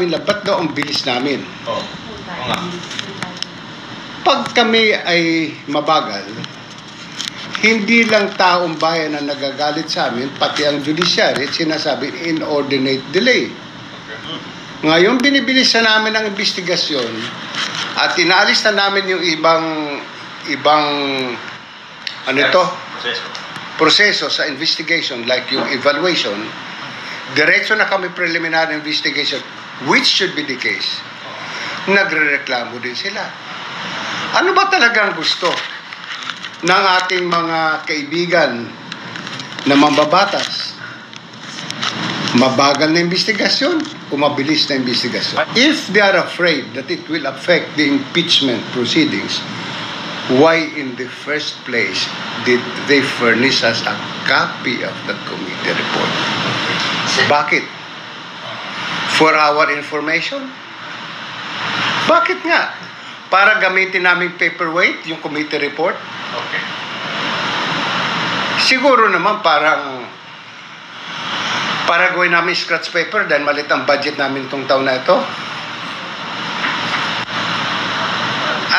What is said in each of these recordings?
Ba't daw ang bilis namin? Oo. Oo nga. Pag kami ay mabagal, hindi lang taong bayan ang nagagalit sa amin, pati ang judiciary, sinasabi inordinate delay. Ngayon, binibilis na namin ang investigasyon at inaalis na namin yung ibang ano ito? Proseso sa investigation, like yung evaluation. Diretso na kami preliminary investigation, which should be the case. Nagrereklamo din sila. Ano ba talagang gusto ng ating mga kaibigan na mambabatas? Mabagal na investigasyon o mabilis na investigasyon? If they are afraid that it will affect the impeachment proceedings, why in the first place did they furnish us a copy of the committee report? Bakit? For our information? Bakit nga? Para gamitin namin paperweight yung committee report? Okay. Siguro naman para gawin namin scratch paper dahil malit ang budget namin itong taon na ito.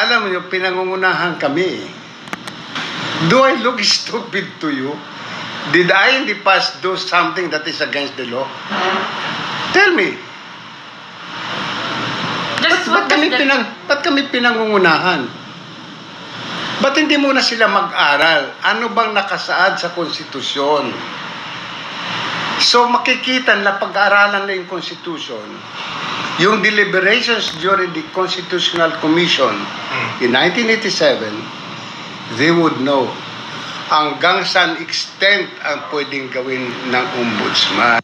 Alam mo, pinangungunahan kami. Do I look stupid to you? Did I in the past do something that is against the law? Tell me. Ba't kami pinangungunahan? Ba't hindi muna sila mag-aral? Ano bang nakasaad sa konstitusyon? So makikita na pag-aaralan na yung konstitusyon, yung deliberations during the Constitutional Commission in 1987, they would know hanggang saan extent ang pwedeng gawin ng ombudsman.